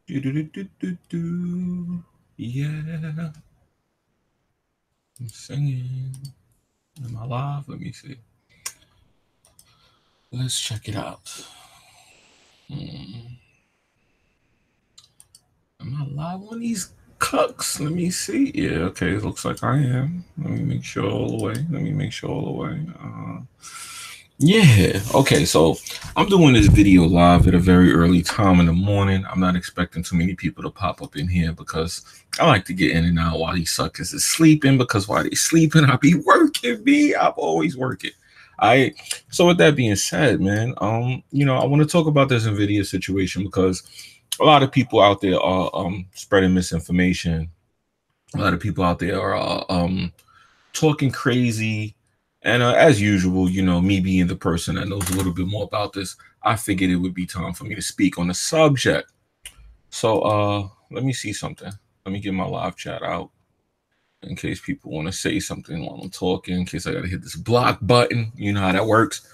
Do, do, do, do, do, do. Yeah. I'm singing. Am I live? Let me see. Let's check it out. Am I live on these cucks? Let me see. Yeah, okay. It looks like I am. Let me make sure all the way. Let me make sure all the way. Yeah. Okay. So I'm doing this video live at a very early time in the morning. I'm not expecting too many people to pop up in here because I like to get in and out while these suckers is sleeping. Because while they sleeping, I be working. I'm always working. I. So with that being said, man, I want to talk about this Nvidia situation because a lot of people out there are spreading misinformation. A lot of people out there are talking crazy. And as usual, me being the person that knows a little bit more about this, I figured it would be time for me to speak on the subject. So let me see something. Let me get my live chat out in case people want to say something while I'm talking, in case I got to hit this block button. You know how that works.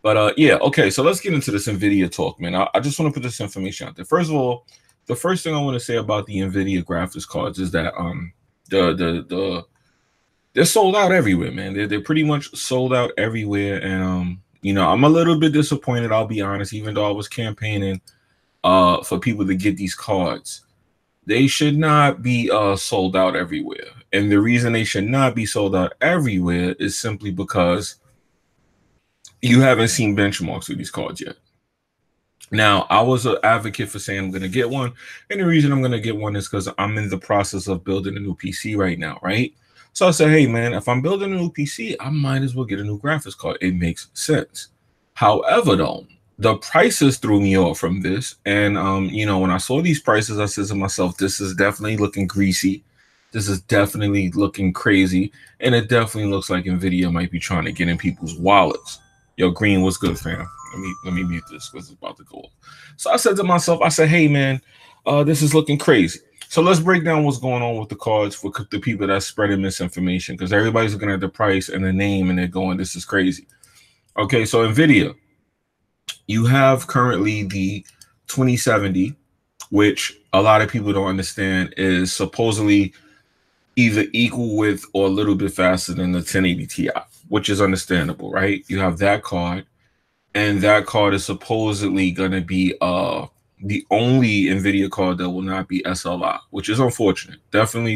But yeah, okay, so let's get into this NVIDIA talk, man. I just want to put this information out there. First of all, the first thing I want to say about the NVIDIA graphics cards is that they're sold out everywhere, man. They're pretty much sold out everywhere. And I'm a little bit disappointed, I'll be honest, even though I was campaigning for people to get these cards. They should not be sold out everywhere. And the reason they should not be sold out everywhere is simply because you haven't seen benchmarks with these cards yet. Now, I was an advocate for saying I'm going to get one. And the reason I'm going to get one is because I'm in the process of building a new PC right now, right? So I said, hey, man, if I'm building a new PC, I might as well get a new graphics card. It makes sense. However, though, the prices threw me off from this. And, when I saw these prices, I said to myself, this is definitely looking greasy. This is definitely looking crazy. And it definitely looks like NVIDIA might be trying to get in people's wallets. Yo, Green, what's good, fam? Let me mute this because it's about to go off. So I said to myself, I said, hey, man, this is looking crazy. So let's break down what's going on with the cards for the people that's spreading misinformation, because everybody's looking at the price and the name and they're going, this is crazy. Okay, so NVIDIA, you have currently the 2070, which a lot of people don't understand is supposedly either equal with or a little bit faster than the 1080 Ti, which is understandable, right? You have that card, and that card is supposedly going to be the only NVIDIA card that will not be SLI, which is unfortunate. Definitely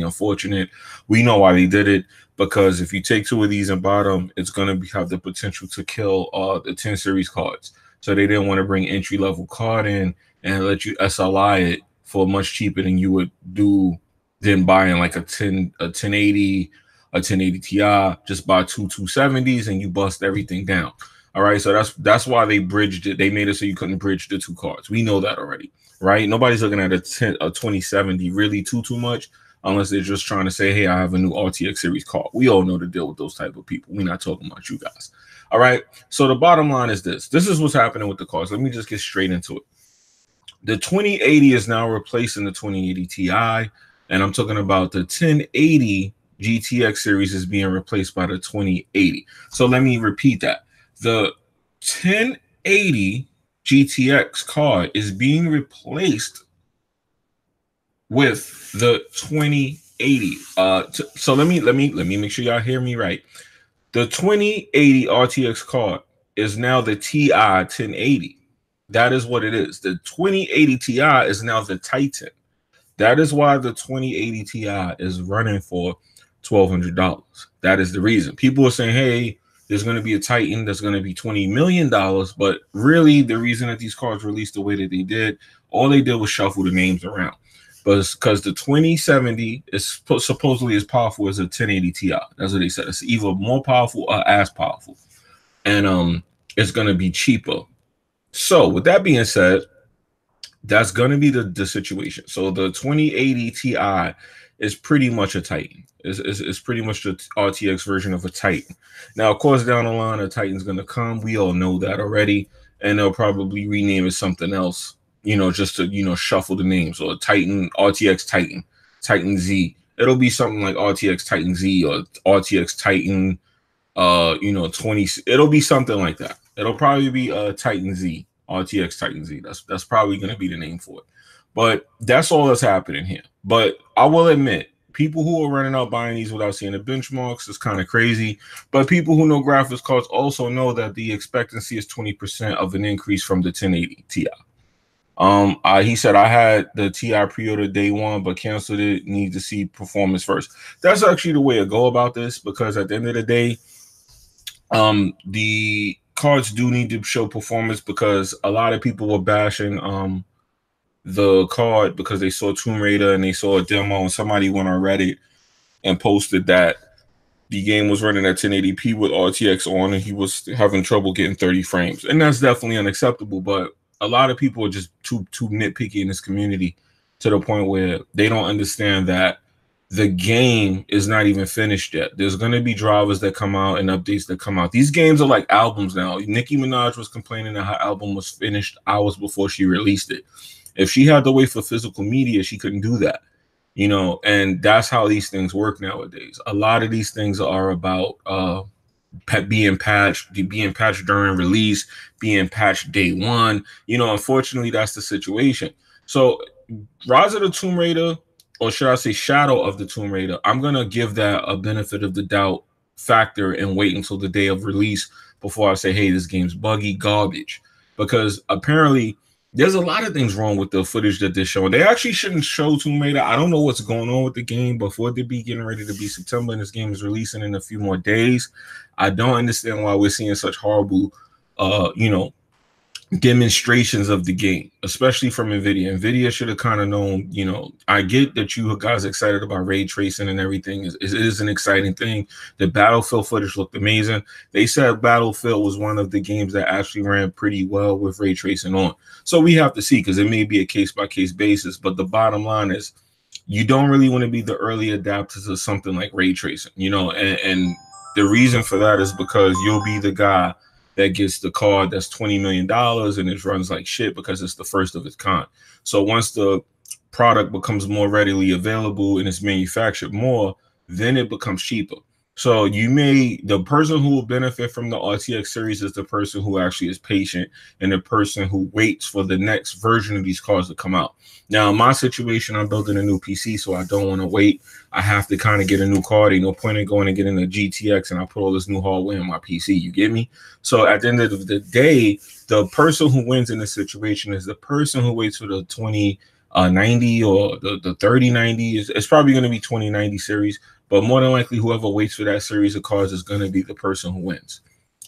unfortunate. We know why they did it, because if you take two of these and buy them, it's going to have the potential to kill the 10 series cards. So they didn't want to bring entry-level card in and let you SLI it for much cheaper than you would do than buying like a 1080 Ti. Just buy two 270s and you bust everything down. All right, so that's why they bridged it. They made it so you couldn't bridge the two cards. We know that already, right? Nobody's looking at a 2070 really too much, unless they're just trying to say, hey, I have a new RTX series card. We all know to deal with those type of people. We're not talking about you guys. All right, so the bottom line is this. This is what's happening with the cards. Let me just get straight into it. The 2080 is now replacing the 2080 Ti, and I'm talking about the 1080 GTX series is being replaced by the 2080. So let me repeat that. The 1080 GTX card is being replaced with the 2080. So let me make sure y'all hear me right. The 2080 RTX card is now the TI 1080. That is what it is. The 2080 Ti is now the Titan. That is why the 2080 Ti is running for $1,200. That is the reason. People are saying, hey, there's going to be a Titan that's going to be $20 million. But really, the reason that these cards released the way that they did, all they did was shuffle the names around. But it's because the 2070 is supposedly as powerful as a 1080 Ti. That's what they said. It's either more powerful or as powerful. And it's going to be cheaper. So with that being said, that's going to be the situation. So the 2080 Ti is pretty much a Titan. It's pretty much the RTX version of a Titan. Now, of course, down the line, a Titan's going to come. We all know that already. And they'll probably rename it something else, just to, shuffle the names. Or Titan, RTX Titan, Titan Z. It'll be something like RTX Titan Z or RTX Titan, 20. It'll be something like that. It'll probably be Titan Z, RTX Titan Z. That's probably going to be the name for it. But that's all that's happening here. But I will admit, people who are running out buying these without seeing the benchmarks is kind of crazy. But people who know graphics cards also know that the expectancy is 20% of an increase from the 1080 Ti. He said, I had the Ti pre-order day one, but canceled it. Need to see performance first. That's actually the way to go about this, because at the end of the day, the cards do need to show performance, because a lot of people were bashing the card because they saw Tomb Raider and they saw a demo, and somebody went on Reddit and posted that the game was running at 1080p with RTX on, and he was having trouble getting 30 frames. And that's definitely unacceptable, but a lot of people are just too nitpicky in this community, to the point where they don't understand that the game is not even finished yet. There's going to be drivers that come out and updates that come out. These games are like albums now. Nicki Minaj was complaining that her album was finished hours before she released it. If she had to wait for physical media, she couldn't do that, you know, and that's how these things work nowadays. A lot of these things are about being patched during release, being patched day one. You know, unfortunately, that's the situation. So Rise of the Tomb Raider, or should I say Shadow of the Tomb Raider, I'm going to give that a benefit of the doubt factor and wait until the day of release before I say, hey, this game's buggy, garbage. Because apparently there's a lot of things wrong with the footage that they're showing. They actually shouldn't show Tomb Raider. I don't know what's going on with the game, but for it to be getting ready to be September and this game is releasing in a few more days, I don't understand why we're seeing such horrible, you know, demonstrations of the game, especially from Nvidia. Nvidia should have kind of known, you know, I get that you guys are excited about ray tracing and everything. It is an exciting thing. The Battlefield footage looked amazing. They said Battlefield was one of the games that actually ran pretty well with ray tracing on. So we have to see, because it may be a case-by-case basis. But the bottom line is, you don't really want to be the early adapters of something like ray tracing, you know, and the reason for that is because you'll be the guy that gets the card that's $20 million and it runs like shit because it's the first of its kind. So once the product becomes more readily available and it's manufactured more, then it becomes cheaper. So the person who will benefit from the RTX series is the person who actually is patient, and the person who waits for the next version of these cards to come out. Now, in my situation, I'm building a new PC, so I don't want to wait. I have to kind of get a new card. Ain't no point in going and getting a GTX and I put all this new hardware in my PC. You get me? So at the end of the day, the person who wins in this situation is the person who waits for the 2090 or the 3090. It's probably going to be 2090 series. But more than likely, whoever waits for that series of cards is going to be the person who wins,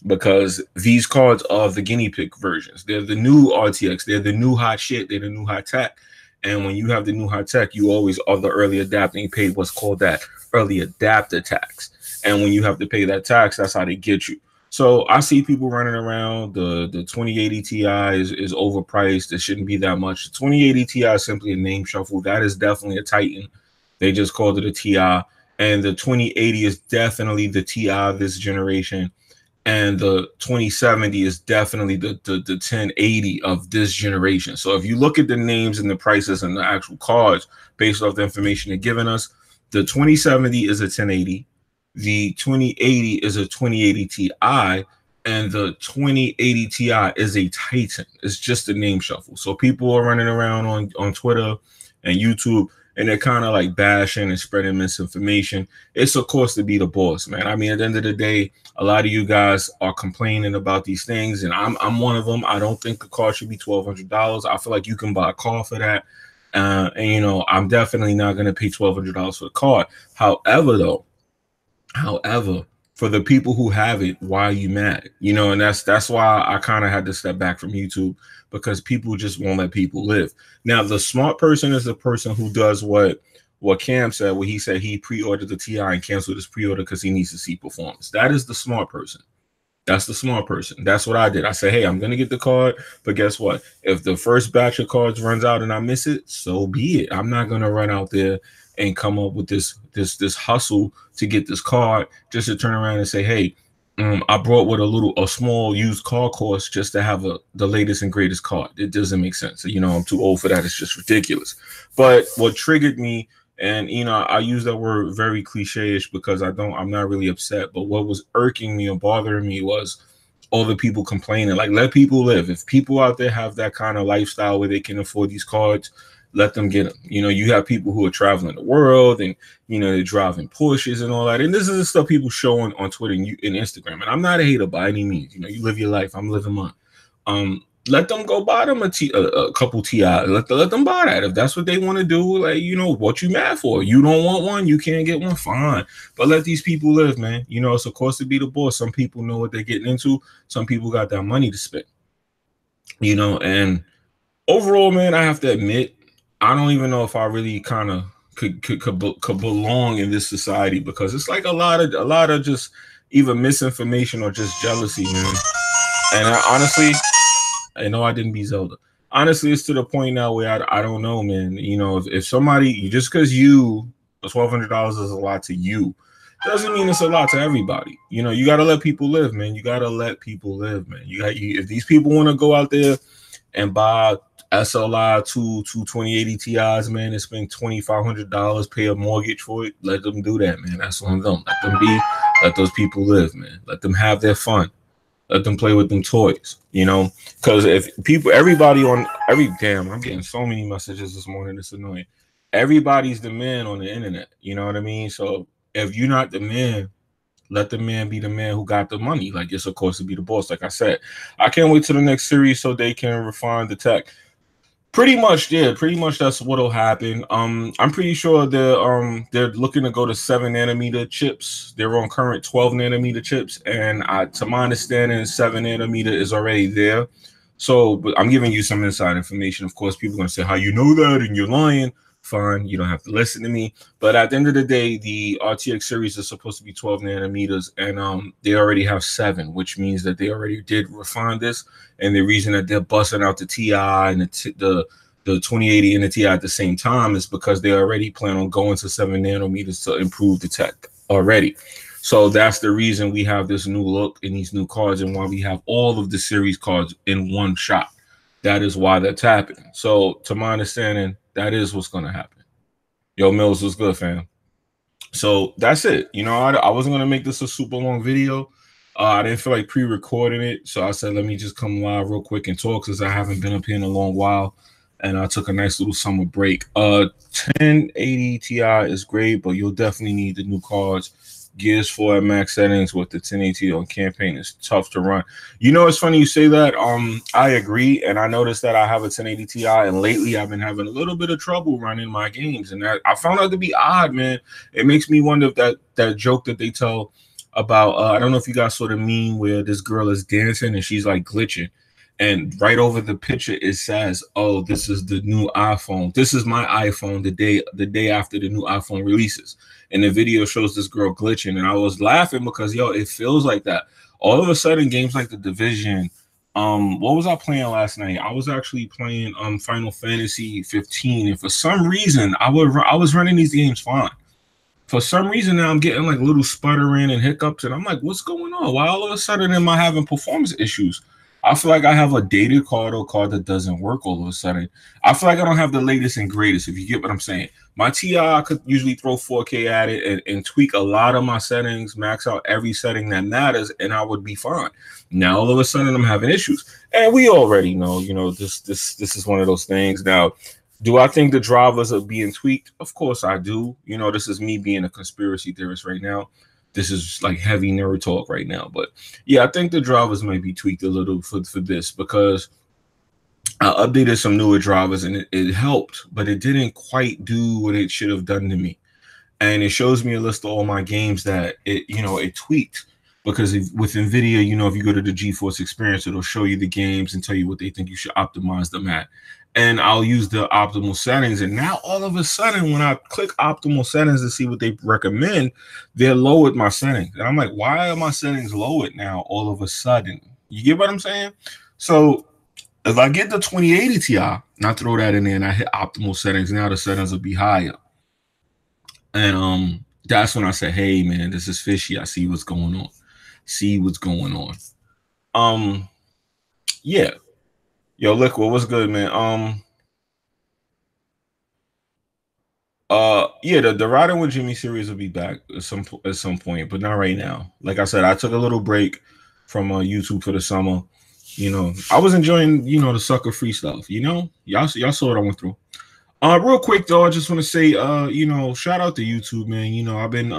because these cards are the guinea pig versions. They're the new RTX. They're the new hot shit. They're the new hot tech. And when you have the new hot tech, you always are the early adapter. You pay what's called that early adapter tax. And when you have to pay that tax, that's how they get you. So I see people running around. The 2080 Ti is overpriced. It shouldn't be that much. The 2080 Ti is simply a name shuffle. That is definitely a Titan. They just called it a Ti. And the 2080 is definitely the Ti of this generation. And the 2070 is definitely the 1080 of this generation. So if you look at the names and the prices and the actual cards based off the information they're giving us, the 2070 is a 1080. The 2080 is a 2080 Ti. And the 2080 Ti is a Titan. It's just a name shuffle. So people are running around on Twitter and YouTube, and they're kind of like bashing and spreading misinformation. It's, of course, to be the boss, man. I mean, at the end of the day, a lot of you guys are complaining about these things, and I'm one of them. I don't think a car should be $1,200. I feel like you can buy a car for that. And, you know, I'm definitely not going to pay $1,200 for the car. However, for the people who have it, why are you mad? You know, and that's why I kind of had to step back from YouTube, because people just won't let people live. Now, the smart person is the person who does what Cam said, where he said he pre-ordered the Ti and canceled his pre-order because he needs to see performance. That is the smart person. That's the smart person. That's what I did. I said, hey, I'm going to get the card, but guess what? If the first batch of cards runs out and I miss it, so be it. I'm not going to run out there and come up with this hustle to get this card just to turn around and say, hey, I brought with a small used car course just to have the latest and greatest card. It doesn't make sense. You know, I'm too old for that. It's just ridiculous. But what triggered me, and you know, I use that word very cliche-ish because I'm not really upset. But what was irking me and bothering me was all the people complaining. Like, let people live. If people out there have that kind of lifestyle where they can afford these cards, let them get them. You know, you have people who are traveling the world and, you know, they're driving Porsches and all that. And this is the stuff people show on Twitter and Instagram. And I'm not a hater by any means. You know, you live your life. I'm living mine. Let them go buy them a couple TI. Let them buy that. If that's what they want to do, like, you know, what you mad for? You don't want one, you can't get one, fine. But let these people live, man. You know, it's of course to be the boss. Some people know what they're getting into. Some people got that money to spend. You know, and overall, man, I have to admit, I don't even know if I really kind of could belong in this society, because it's like a lot of just either misinformation or just jealousy, man. And honestly, I know I didn't beat Zelda. Honestly, it's to the point now where I don't know, man. You know, if somebody, just because $1,200 is a lot to you, doesn't mean it's a lot to everybody. You know, you got to let people live, man. You got to let people live, man. If these people want to go out there and buy SLI 2080 Ti's, man, and spend $2,500, pay a mortgage for it, let them do that, man. That's on them. Let those people live, man. Let them have their fun. Let them play with them toys, you know, because I'm getting so many messages this morning. It's annoying. Everybody's the man on the internet. You know what I mean? So if you're not the man, let the man be the man who got the money. Like, it's of course to be the boss. Like I said, I can't wait till the next series so they can refine the tech. Pretty much that's what'll happen. I'm pretty sure they're looking to go to 7nm chips. They're on current 12nm chips, and to my understanding, 7nm is already there. So, but I'm giving you some inside information. Of course, people are gonna say, "How you know that?" and you're lying. Fine, you don't have to listen to me. But at the end of the day, the RTX series is supposed to be 12nm, and they already have 7, which means that they already did refine this. And the reason that they're busting out the TI and the 2080 and the TI at the same time is because they already plan on going to 7nm to improve the tech already. So that's the reason we have this new look in these new cards, and why we have all of the series cards in one shot. That is why that's happening. So to my understanding, that is what's going to happen. Yo, Mills, was good, fam. So that's it. You know, I wasn't going to make this a super long video. I didn't feel like pre-recording it. So I said, let me just come live real quick and talk, since I haven't been up here in a long while. And I took a nice little summer break. 1080 Ti is great, but you'll definitely need the new cards. Gears 4 at max settings with the 1080 on campaign is tough to run. You know, it's funny you say that. I agree, and I noticed that I have a 1080 Ti, and lately I've been having a little bit of trouble running my games, and I found out to be odd, man. It makes me wonder if that joke that they tell about I don't know if you guys saw the meme where this girl is dancing and she's like glitching, and right over the picture it says, "Oh, this is the new iPhone. This is my iPhone the day after the new iPhone releases." And the video shows this girl glitching, and I was laughing because, yo, it feels like that. All of a sudden, games like The Division, what was I playing last night? I was actually playing Final Fantasy 15, and for some reason, I was running these games fine. For some reason now I'm getting like little sputtering and hiccups, and I'm like, what's going on? Why all of a sudden am I having performance issues? I feel like I have a dated card or card that doesn't work all of a sudden. I feel like I don't have the latest and greatest, if you get what I'm saying. My TI, I could usually throw 4K at it and tweak a lot of my settings, max out every setting that matters, and I would be fine. Now all of a sudden I'm having issues. And we already know, you know, this is one of those things. Now, do I think the drivers are being tweaked? Of course I do. You know, this is me being a conspiracy theorist right now. This is like heavy nerd talk right now. But yeah, I think the drivers might be tweaked a little for this, because I updated some newer drivers and it helped, but it didn't quite do what it should have done to me. And it shows me a list of all my games that it tweaked. Because with Nvidia, you know, if you go to the GeForce Experience, it'll show you the games and tell you what they think you should optimize them at. And I'll use the optimal settings. And now all of a sudden, when I click optimal settings to see what they recommend, they're lowered my settings. And I'm like, why are my settings lowered now all of a sudden? You get what I'm saying? So if I get the 2080 Ti and I throw that in there and I hit optimal settings, now the settings will be higher. And that's when I say, hey, man, this is fishy. I see what's going on. Yeah. Yo, Liquid, what's good, man? Yeah, the Riding with Jimmy series will be back at some point, but not right now. Like I said, I took a little break from YouTube for the summer. You know, I was enjoying, you know, the sucker free stuff. You know, y'all saw what I went through. Real quick though, I just want to say, you know, shout out to YouTube, man. You know, I've been,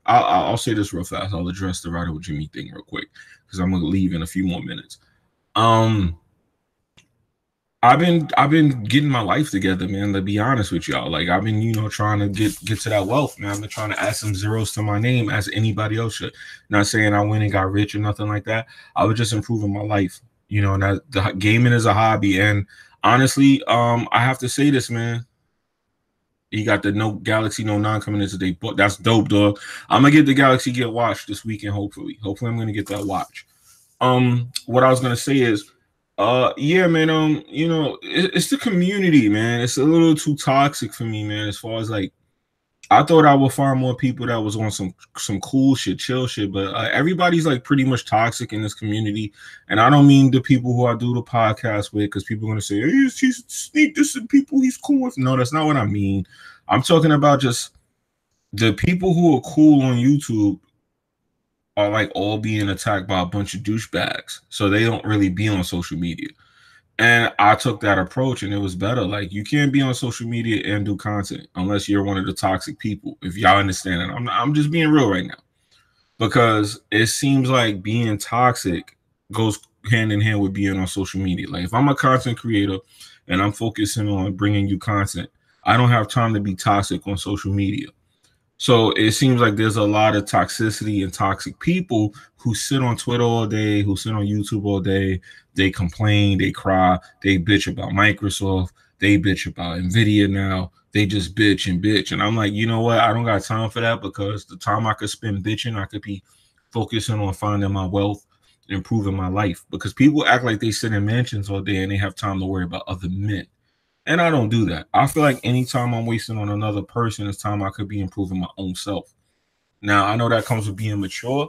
I'll say this real fast. I'll address the Rider with Jimmy thing real quick because I'm gonna leave in a few more minutes. I've been getting my life together, man. To be honest with y'all, like I've been, you know, trying to get to that wealth, man. I've been trying to add some zeros to my name as anybody else should. Not saying I went and got rich or nothing like that. I was just improving my life, you know. And that the gaming is a hobby, and honestly, I have to say this, man. You got the Galaxy Note 9 coming in today, but that's dope, dog. I'm gonna get the Galaxy Get Watch this weekend, hopefully. Hopefully, I'm gonna get that watch. What I was gonna say is, yeah, man. You know, it's the community, man. It's a little too toxic for me, man. As far as like, I thought I would find more people that was on some cool shit, chill shit, but everybody's like pretty much toxic in this community. And I don't mean the people who I do the podcast with, because people are gonna say, hey, he's sneak this and people he's cool with. No, that's not what I mean. I'm talking about just the people who are cool on YouTube are like all being attacked by a bunch of douchebags, so they don't really be on social media. And I took that approach, and it was better. Like, you can't be on social media and do content unless you're one of the toxic people. If y'all understand it, I'm just being real right now, because it seems like being toxic goes hand in hand with being on social media. Like, if I'm a content creator and I'm focusing on bringing you content, I don't have time to be toxic on social media. So it seems like there's a lot of toxicity and toxic people who sit on Twitter all day, who sit on YouTube all day. They complain, they cry, they bitch about Microsoft, they bitch about Nvidia now. They just bitch and bitch. And I'm like, you know what? I don't got time for that, because the time I could spend bitching, I could be focusing on finding my wealth, improving my life. Because people act like they sit in mansions all day and they have time to worry about other men. And I don't do that. I feel like anytime I'm wasting on another person is time I could be improving my own self. Now, I know that comes with being mature,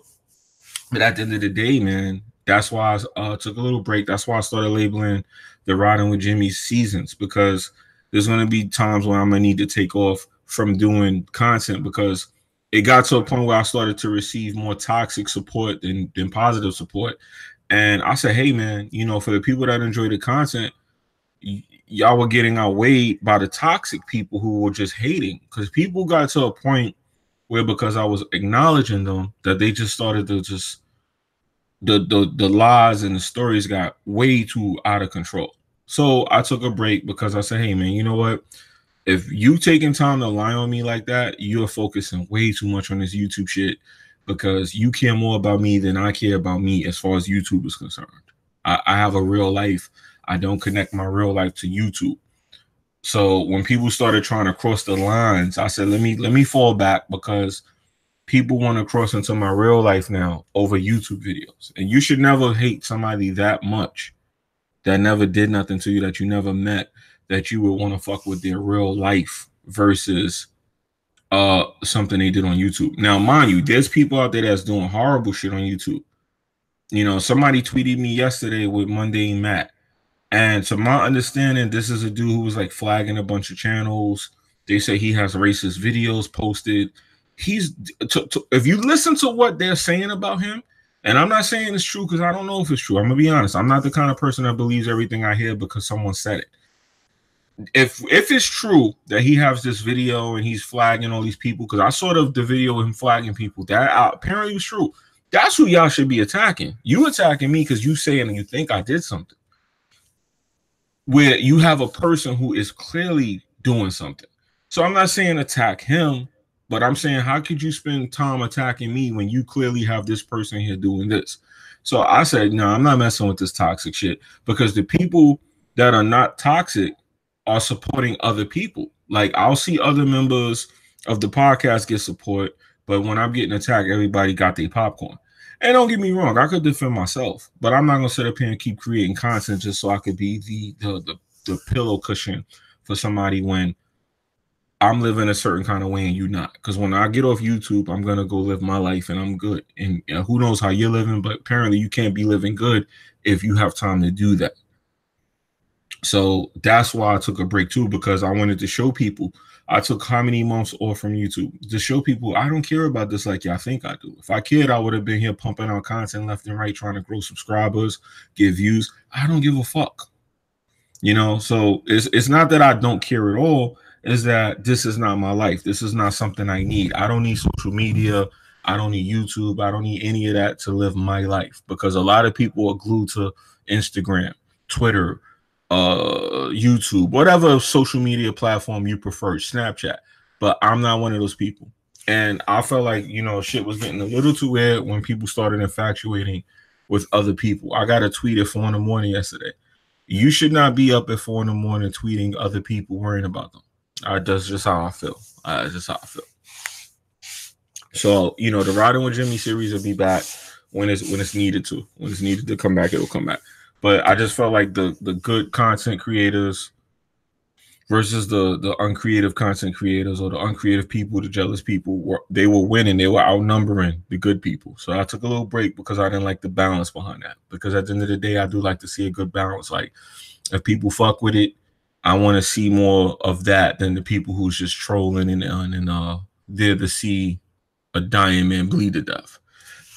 but at the end of the day, man, that's why I took a little break. That's why I started labeling the Riding with Jimmy seasons, because there's going to be times when I'm going to need to take off from doing content, because it got to a point where I started to receive more toxic support than positive support. And I said, hey, man, you know, for the people that enjoy the content, y'all were getting outweighed by the toxic people who were just hating, because people got to a point where, because I was acknowledging them, that they just started to just the lies and the stories got way too out of control. So I took a break, because I said, hey, man, you know what? If you taking time to lie on me like that, you're focusing way too much on this YouTube shit, because you care more about me than I care about me as far as YouTube is concerned. I have a real life. I don't connect my real life to YouTube. So when people started trying to cross the lines, I said, let me fall back, because people want to cross into my real life now over YouTube videos. And you should never hate somebody that much that never did nothing to you, that you never met, that you would want to fuck with their real life versus something they did on YouTube. Now, mind you, there's people out there that's doing horrible shit on YouTube. You know, somebody tweeted me yesterday with Mundane Matt. And to my understanding, this is a dude who was like flagging a bunch of channels. They say he has racist videos posted. If you listen to what they're saying about him, and I'm not saying it's true because I don't know if it's true. I'm gonna be honest. I'm not the kind of person that believes everything I hear because someone said it. If it's true that he has this video and he's flagging all these people, because I saw the video of him flagging people, that apparently was true. That's who y'all should be attacking. You attacking me because you saying you think I did something, where you have a person who is clearly doing something. So I'm not saying attack him, but I'm saying, how could you spend time attacking me when you clearly have this person here doing this? So I said, no, I'm not messing with this toxic shit, because the people that are not toxic are supporting other people. Like, I'll see other members of the podcast get support, but when I'm getting attacked, everybody got their popcorn. And don't get me wrong, I could defend myself, but I'm not gonna sit up here and keep creating content just so I could be the pillow cushion for somebody when I'm living a certain kind of way and you not. Because when I get off YouTube, I'm gonna go live my life and I'm good. And who knows how you're living, but apparently you can't be living good if you have time to do that. So that's why I took a break too, because I wanted to show people I took how many months off from YouTube to show people I don't care about this like y'all think I do. If I cared, I would have been here pumping out content left and right, trying to grow subscribers, get views. I don't give a fuck. You know, so it's not that I don't care at all. Is that this is not my life. This is not something I need. I don't need social media. I don't need YouTube. I don't need any of that to live my life, because a lot of people are glued to Instagram, Twitter, YouTube, whatever social media platform you prefer, Snapchat. But I'm not one of those people. And I felt like, you know, shit was getting a little too weird when people started infatuating with other people. I got a tweet at 4 in the morning yesterday. You should not be up at 4 in the morning tweeting other people, worrying about them. That's just how I feel. That's just how I feel. So, you know, the Riding with Jimmy series will be back when it's needed to. When it's needed to come back, it will come back. But I just felt like the good content creators versus the uncreative content creators, or the uncreative people, the jealous people, they were winning. They were outnumbering the good people. So I took a little break because I didn't like the balance behind that. Because at the end of the day, I do like to see a good balance. Like, if people fuck with it, I want to see more of that than the people who's just trolling and there to see a dying man bleed to death.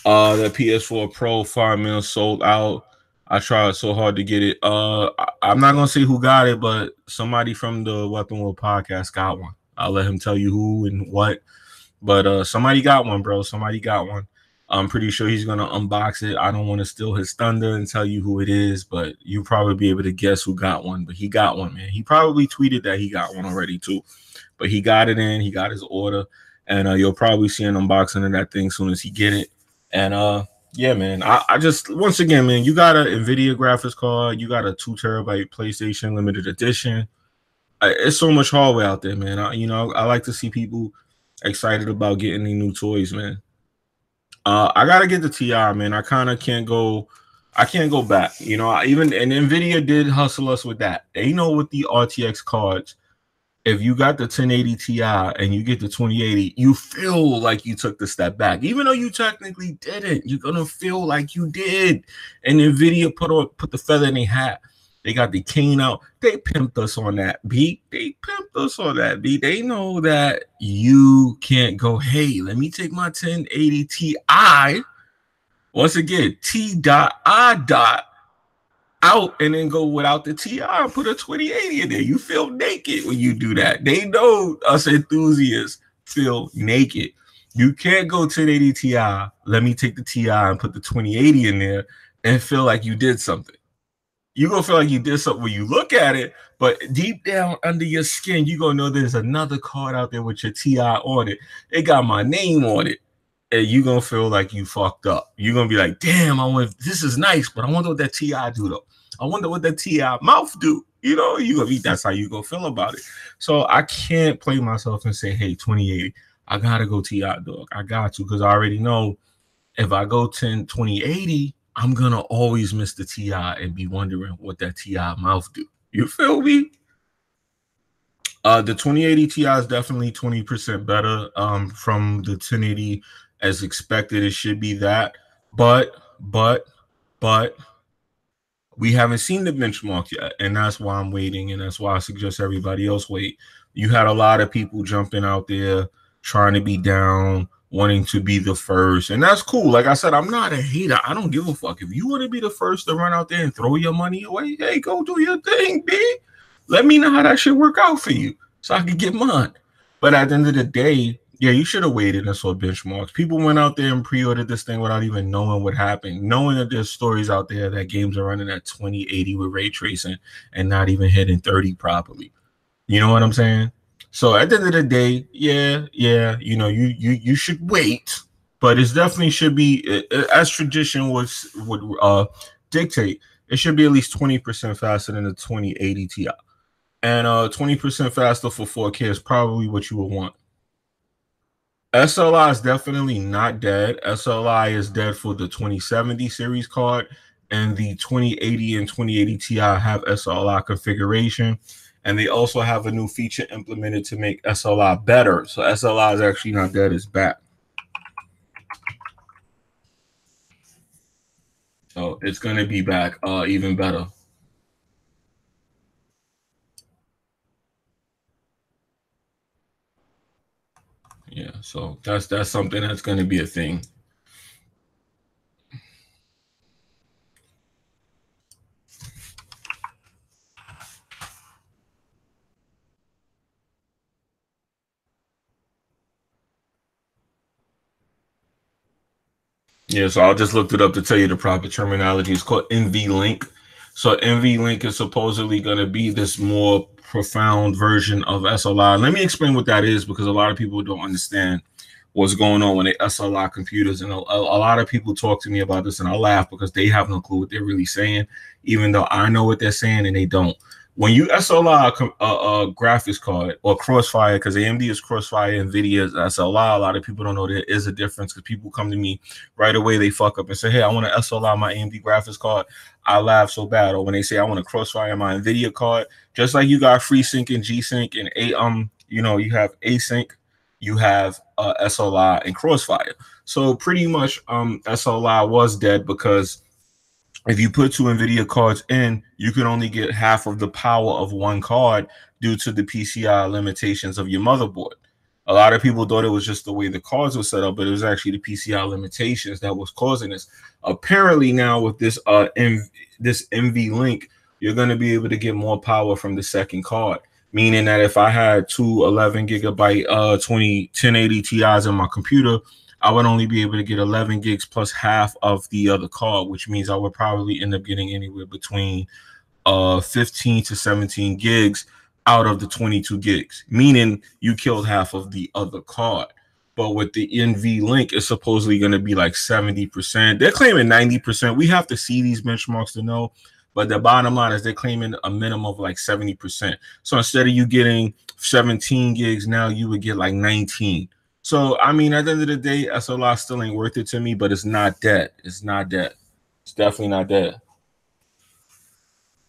The PS4 Pro Farm sold out. I tried so hard to get it. I'm not gonna say who got it, but somebody from the Weapon World podcast got one. I'll let him tell you who and what. But somebody got one, bro. Somebody got one. I'm pretty sure he's gonna unbox it. I don't want to steal his thunder and tell you who it is, but you probably be able to guess who got one. But he got one, man. He probably tweeted that he got one already too. But he got it in. He got his order, and you'll probably see an unboxing of that thing as soon as he get it. And yeah, man, I just, once again, man, you got an Nvidia graphics card, you got a 2 terabyte PlayStation limited edition. It's so much hardware out there, man. I like to see people excited about getting the new toys, man. I gotta get the TI, man. I kind of can't go back. You know, and Nvidia did hustle us with that. They know with the RTX cards, if you got the 1080 Ti and you get the 2080, you feel like you took the step back. Even though you technically didn't, you're going to feel like you did. And NVIDIA put the feather in their hat. They got the cane out. They pimped us on that beat. They know that you can't go, hey, let me take my 1080 Ti. Once again, T.I. out and then go without the TI and put a 2080 in there. You feel naked when you do that. They know us enthusiasts feel naked. You can't go 1080 Ti, let me take the Ti and put the 2080 in there and feel like you did something. You're going to feel like you did something when you look at it, but deep down under your skin, you're going to know there's another card out there with your TI on it. It got my name on it. And you're going to feel like you fucked up. You're going to be like, damn, this is nice, but I wonder what that TI do, though. I wonder what that TI mouth do. You know, that's how you going to feel about it. So I can't play myself and say, hey, 2080, I got to go TI, dog. I got to, because I already know if I go 2080, I'm going to always miss the TI and be wondering what that TI mouth do. You feel me? The 2080 Ti is definitely 20% better from the 1080 as expected. It should be that, but we haven't seen the benchmark yet, and that's why I'm waiting, and that's why I suggest everybody else wait. You had a lot of people jumping out there trying to be down, wanting to be the first, and that's cool. Like I said, I'm not a hater. I don't give a fuck. If you want to be the first to run out there and throw your money away, hey, go do your thing, B. Let me know how that shit work out for you so I can get mine. But at the end of the day, yeah, you should have waited and saw benchmarks. People went out there and pre-ordered this thing without even knowing what happened, knowing that there's stories out there that games are running at 2080 with ray tracing and not even hitting 30 properly. You know what I'm saying? So at the end of the day, yeah, you know, you should wait, but it definitely should be, as tradition would dictate, it should be at least 20% faster than the 2080 Ti. And 20% faster for 4K is probably what you would want. SLI is definitely not dead. SLI is dead for the 2070 series card, and the 2080 and 2080 Ti have SLI configuration, and they also have a new feature implemented to make SLI better. So SLI is actually not dead, it's back. So it's going to be back even better. Yeah, so that's something that's going to be a thing. Yeah, so I'll just looked it up to tell you the proper terminology. It's called NVLink. So NVLink is supposedly going to be this more profound version of SLI. Let me explain what that is, because a lot of people don't understand what's going on when they SLI computers. And a lot of people talk to me about this, and I laugh because they have no clue what they're really saying, even though I know what they're saying and they don't. When you SLI a graphics card or Crossfire, because AMD is Crossfire, Nvidia is SLI, a lot of people don't know there is a difference, because people come to me right away, they fuck up and say, hey, I want to SLI my AMD graphics card. I laugh so bad. Or when they say I want to Crossfire my Nvidia card, just like you got FreeSync and G-Sync and you have async, you have SLI and Crossfire. So pretty much SLI was dead, because if you put two NVIDIA cards in, you can only get half of the power of one card due to the PCI limitations of your motherboard. A lot of people thought it was just the way the cards were set up, but it was actually the PCI limitations that was causing this. Apparently now with this NVLink, you're going to be able to get more power from the second card, meaning that if I had two 11 gigabyte 1080 Ti's in my computer, I would only be able to get 11 gigs plus half of the other card, which means I would probably end up getting anywhere between 15 to 17 gigs out of the 22 gigs, meaning you killed half of the other card. But with the NVLink, it's supposedly going to be like 70%. They're claiming 90%. We have to see these benchmarks to know. But the bottom line is they're claiming a minimum of like 70%. So instead of you getting 17 gigs, now you would get like 19. So, I mean, at the end of the day, SLI still ain't worth it to me, but it's not dead. It's not dead. It's definitely not dead.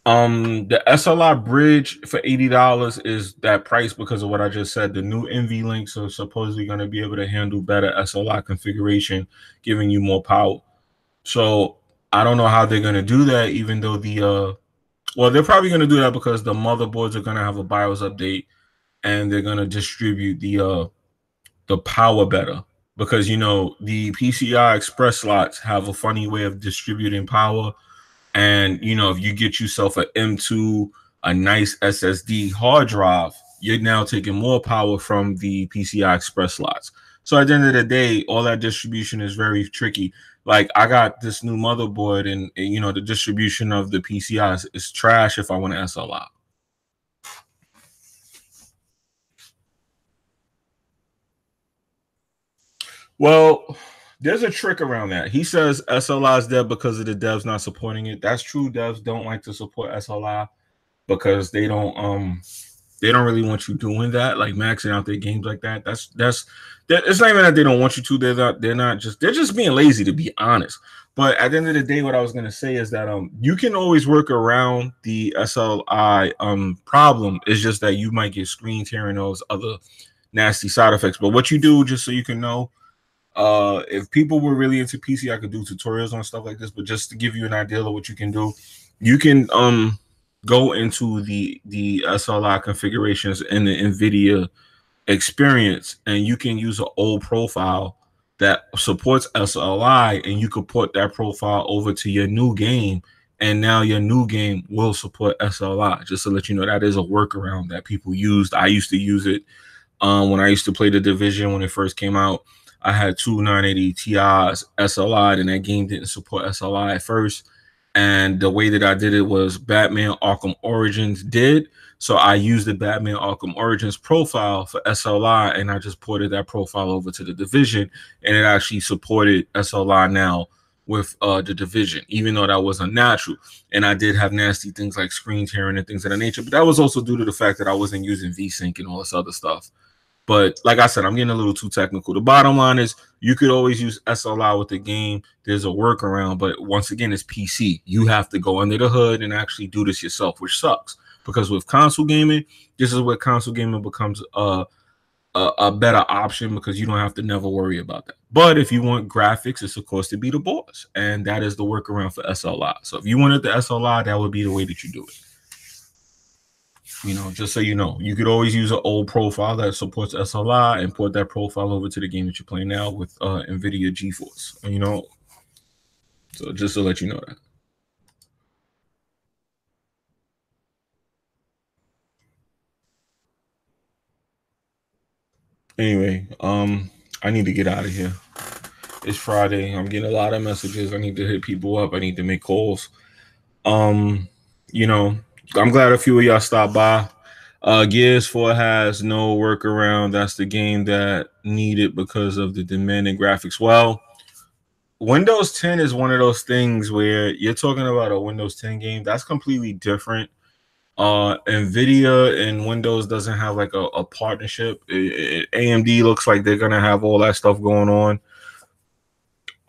The SLI bridge for $80 is that price because of what I just said. The new NVLinks are supposedly going to be able to handle better SLI configuration, giving you more power. So I don't know how they're going to do that, even though well, they're probably going to do that because the motherboards are going to have a BIOS update, and they're going to distribute the power better, because the PCI Express slots have a funny way of distributing power. And if you get yourself an M2, a nice SSD hard drive, you're now taking more power from the PCI Express slots. So at the end of the day, all that distribution is very tricky. Like, I got this new motherboard, and the distribution of the PCI is trash if I want to SLI. Well, there's a trick around that. He says SLI is dead because of the devs not supporting it. That's true. Devs don't like to support SLI because they don't really want you doing that, like maxing out their games like that. That's it's not even that they don't want you to. They're just being lazy, to be honest. But at the end of the day, what I was gonna say is that you can always work around the SLI problem. It's just that you might get screen tearing, those other nasty side effects. But what you do, just so you can know, if people were really into PC, I could do tutorials on stuff like this, but just to give you an idea of what you can do, you can go into the SLI configurations in the Nvidia experience, and you can use an old profile that supports SLI, and you could put that profile over to your new game, and now your new game will support SLI. Just to let you know, that is a workaround that people used. I used to use it when I used to play the Division when it first came out. I had two 980 Ti's SLI, and that game didn't support SLI at first. And the way that I did it was Batman Arkham Origins did. So I used the Batman Arkham Origins profile for SLI, and I just ported that profile over to the Division, and it actually supported SLI now with the Division, even though that was unnatural. And I did have nasty things like screen tearing and things of that nature, but that was also due to the fact that I wasn't using VSync and all this other stuff. But like I said, I'm getting a little too technical. The bottom line is you could always use SLI with the game. There's a workaround, but once again, it's PC. You have to go under the hood and actually do this yourself, which sucks. Because with console gaming, this is where console gaming becomes a better option, because you don't have to never worry about that. But if you want graphics, it's of course to be the boss, and that is the workaround for SLI. So if you wanted the SLI, that would be the way that you do it. You know, just so you know, you could always use an old profile that supports SLI and port that profile over to the game that you're playing now with Nvidia GeForce. You know, so just to let you know that. Anyway, I need to get out of here. It's Friday. I'm getting a lot of messages. I need to hit people up. I need to make calls. You know, I'm glad a few of y'all stopped by. Gears 4 has no workaround. That's the game that needed because of the demanding graphics. Well, Windows 10 is one of those things where you're talking about a Windows 10 game. That's completely different. Nvidia and Windows doesn't have like a partnership. AMD looks like they're gonna have all that stuff going on.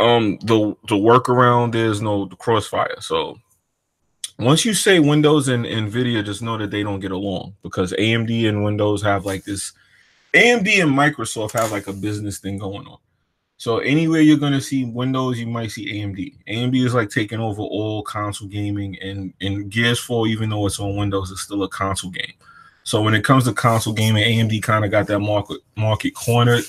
The workaround is no crossfire. So once you say Windows and Nvidia, just know that they don't get along, because AMD and Windows have like this. AMD and Microsoft have like a business thing going on. So anywhere you're gonna see Windows, you might see AMD. AMD is like taking over all console gaming, and Gears 4, even though it's on Windows, it's still a console game. So when it comes to console gaming, AMD kind of got that market cornered,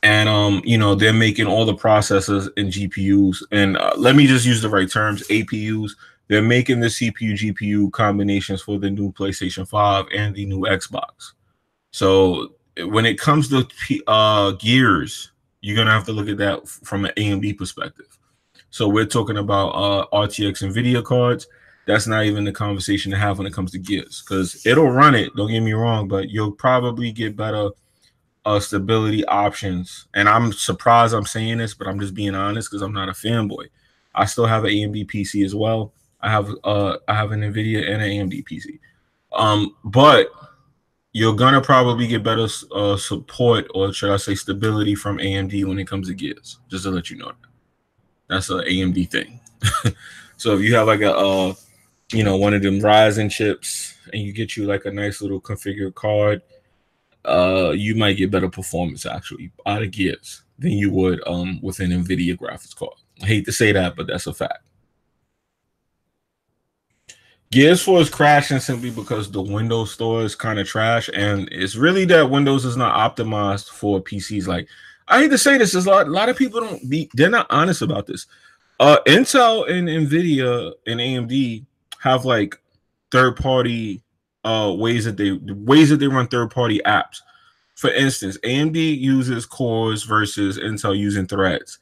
and you know, they're making all the processors and GPUs, and let me just use the right terms, APUs. They're making the CPU GPU combinations for the new PlayStation 5 and the new Xbox. So when it comes to Gears, you're gonna have to look at that from an AMD perspective. So we're talking about RTX Nvidia cards. That's not even the conversation to have when it comes to Gears, because it'll run it. Don't get me wrong, but you'll probably get better stability options. And I'm surprised I'm saying this, but I'm just being honest because I'm not a fanboy. I still have an AMD PC as well. I have an Nvidia and an AMD PC. But you're gonna probably get better support, or should I say stability, from AMD when it comes to Gears. Just to let you know, that's an AMD thing. So if you have like a you know, one of them Ryzen chips, and you get you like a nice little configured card, you might get better performance actually out of Gears than you would with an Nvidia graphics card. I hate to say that, but that's a fact. Gears 4 is crashing simply because the Windows store is kind of trash, and it's really that Windows is not optimized for PCs. Like, I hate to say this, a lot of people they're not honest about this. Intel and Nvidia and AMD have like third-party ways that they run third-party apps. For instance, AMD uses cores versus Intel using threads.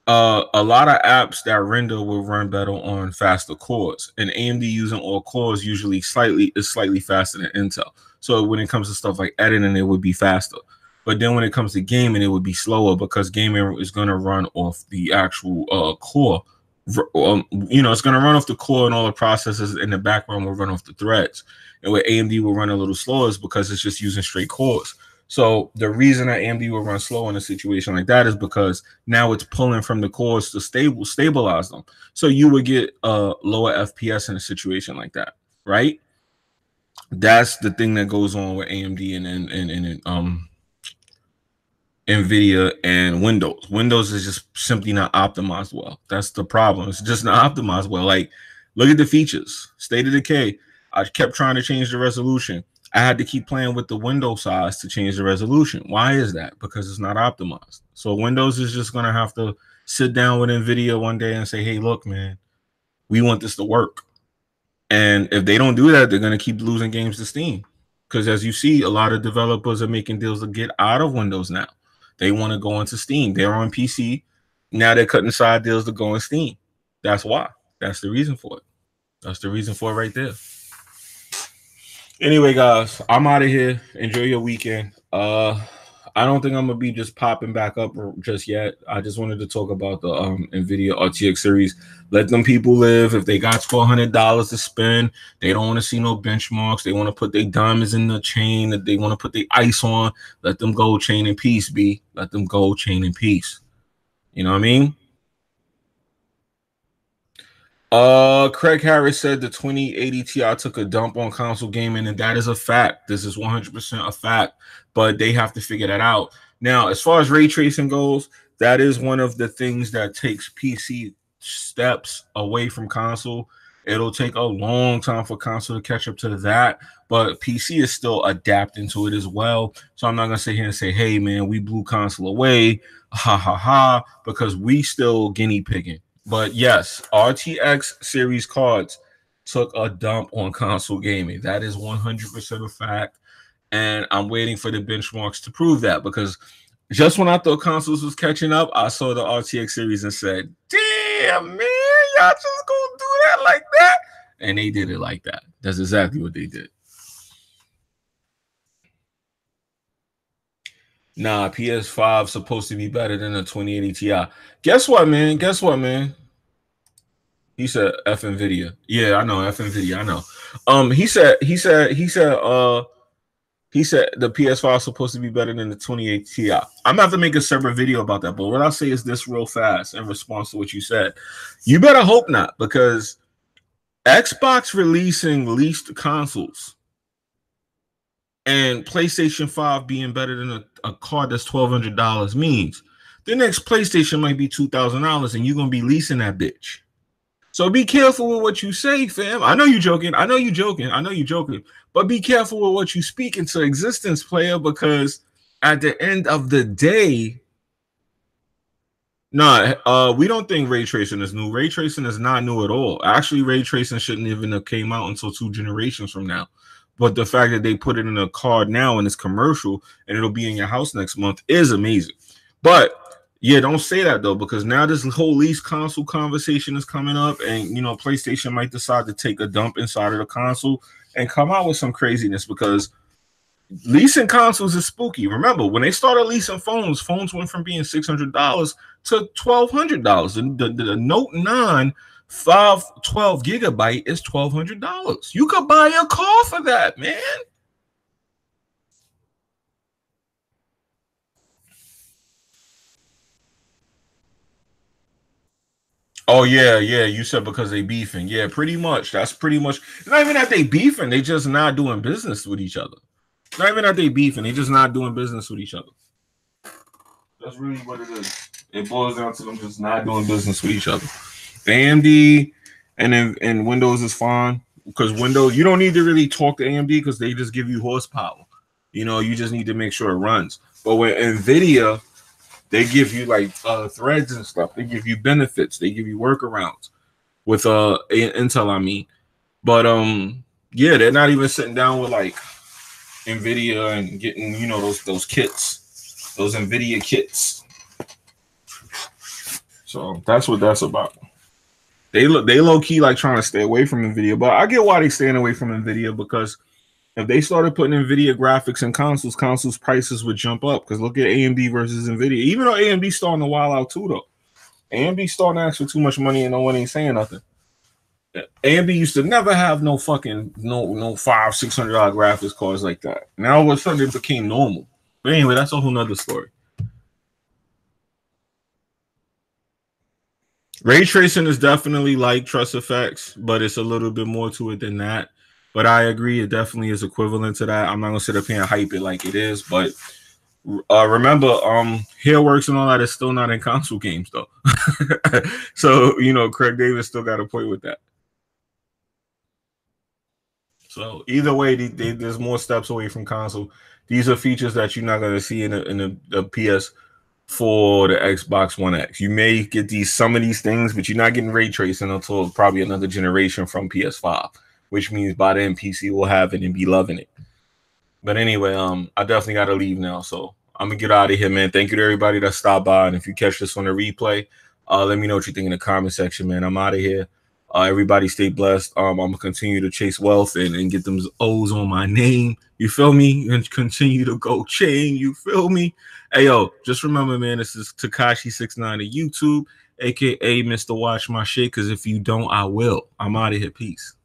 A lot of apps that render will run better on faster cores, and AMD using all cores usually slightly faster than Intel. So when it comes to stuff like editing, it would be faster. But then when it comes to gaming, it would be slower, because gaming is going to run off the actual core. You know, it's going to run off the core, and all the processes in the background will run off the threads. And where AMD will run a little slower is because it's just using straight cores. So the reason that AMD will run slow in a situation like that is because now it's pulling from the cores to stabilize them. So you would get lower FPS in a situation like that, right? That's the thing that goes on with AMD and Nvidia and Windows. Windows is just simply not optimized well. That's the problem. It's just not optimized well. Like, look at the features. State of Decay. I kept trying to change the resolution. I had to keep playing with the window size to change the resolution. Why is that? Because it's not optimized. So Windows is just going to have to sit down with Nvidia one day and say, hey, look, man, we want this to work. And if they don't do that, they're going to keep losing games to Steam. Because as you see, a lot of developers are making deals to get out of Windows now. They want to go into Steam. They're on PC. Now they're cutting side deals to go on Steam. That's why. That's the reason for it. That's the reason for it right there. Anyway, guys, I'm out of here. Enjoy your weekend. I don't think I'm gonna be just popping back up just yet. I just wanted to talk about the Nvidia RTX series. Let them people live. If they got $400 to spend, they don't want to see no benchmarks. They want to put their diamonds in the chain. That they want to put their ice on. Let them go, chain in peace, B. Let them go, chain in peace. You know what I mean? Craig Harris said the 2080 Ti took a dump on console gaming, and that is a fact. This is 100% a fact, but they have to figure that out. Now, as far as ray tracing goes, that is one of the things that takes PC steps away from console. It'll take a long time for console to catch up to that, but PC is still adapting to it as well. So I'm not gonna sit here and say, hey man, we blew console away, ha ha ha, because we still guinea pigging. But yes, RTX series cards took a dump on console gaming. That is 100% a fact. And I'm waiting for the benchmarks to prove that, because just when I thought consoles was catching up, I saw the RTX series and said, damn, man, y'all just gonna do that like that? And they did it like that. That's exactly what they did. Nah, PS5 supposed to be better than a 2080 Ti. Guess what, man? Guess what, man? He said F Nvidia. Yeah, I know F Nvidia. I know. He said the PS5 is supposed to be better than the 2080 Ti. I'm gonna have to make a separate video about that. But what I'll say is this real fast in response to what you said. You better hope not, because Xbox releasing leased consoles and PlayStation 5 being better than a card that's $1,200 means the next PlayStation might be $2,000 and you're gonna be leasing that bitch. So be careful with what you say, fam. I know you're joking. I know you're joking. I know you're joking. But be careful with what you speak into existence, player, because at the end of the day, we don't think ray tracing is new. Ray tracing is not new at all. Actually, ray tracing shouldn't even have came out until 2 generations from now. But the fact that they put it in a card now and it's commercial and it'll be in your house next month is amazing. But yeah, don't say that though, because now this whole lease console conversation is coming up, and you know, PlayStation might decide to take a dump inside of the console and come out with some craziness, because leasing consoles is spooky. Remember, when they started leasing phones went from being $600 to $1,200. And the Note 9 512 gigabyte is $1,200. You could buy a car for that, man. Oh yeah, you said because they beefing. Yeah, pretty much. That's pretty much. It's not even that they beefing. They just not doing business with each other. It's not even that they beefing. They just not doing business with each other. That's really what it is. It boils down to them just not doing business with each other. AMD and Windows is fine, because Windows, you don't need to really talk to AMD because they just give you horsepower. You know, you just need to make sure it runs. But with Nvidia, they give you like threads and stuff. They give you benefits. They give you workarounds with Intel, I mean. But yeah, they're not even sitting down with like Nvidia and getting, you know, those kits, those Nvidia kits. So that's what that's about. They low key like trying to stay away from Nvidia, but I get why they staying away from Nvidia, because if they started putting Nvidia graphics in consoles prices would jump up. Because look at AMD versus Nvidia. Even though AMD starting to wild out too, though. AMD starting to ask for too much money and no one ain't saying nothing. AMD used to never have no fucking $500-$600 graphics cards like that. Now all of a sudden it became normal. But anyway, that's a whole nother story. Ray tracing is definitely like Trust Effects, but it's a little bit more to it than that. But I agree, it definitely is equivalent to that. I'm not gonna sit up here and hype it like it is, but remember, Hairworks and all that is still not in console games though. So you know, Craig Davis still got a point with that. So either way, there's more steps away from console. These are features that you're not gonna see in the PS4, the Xbox One X. You may get some of these things, but you're not getting ray tracing until probably another generation from PS5. Which means by then PC will have it and be loving it. But anyway, I definitely got to leave now. So I'm going to get out of here, man. Thank you to everybody that stopped by. And if you catch this on the replay, let me know what you think in the comment section, man. I'm out of here. Everybody stay blessed. I'm going to continue to chase wealth and get them O's on my name. You feel me? And continue to go chain. You feel me? Hey, yo, just remember, man, this is Tekashi69 at YouTube, a.k.a. Mr. Watch My Shit, because if you don't, I will. I'm out of here. Peace.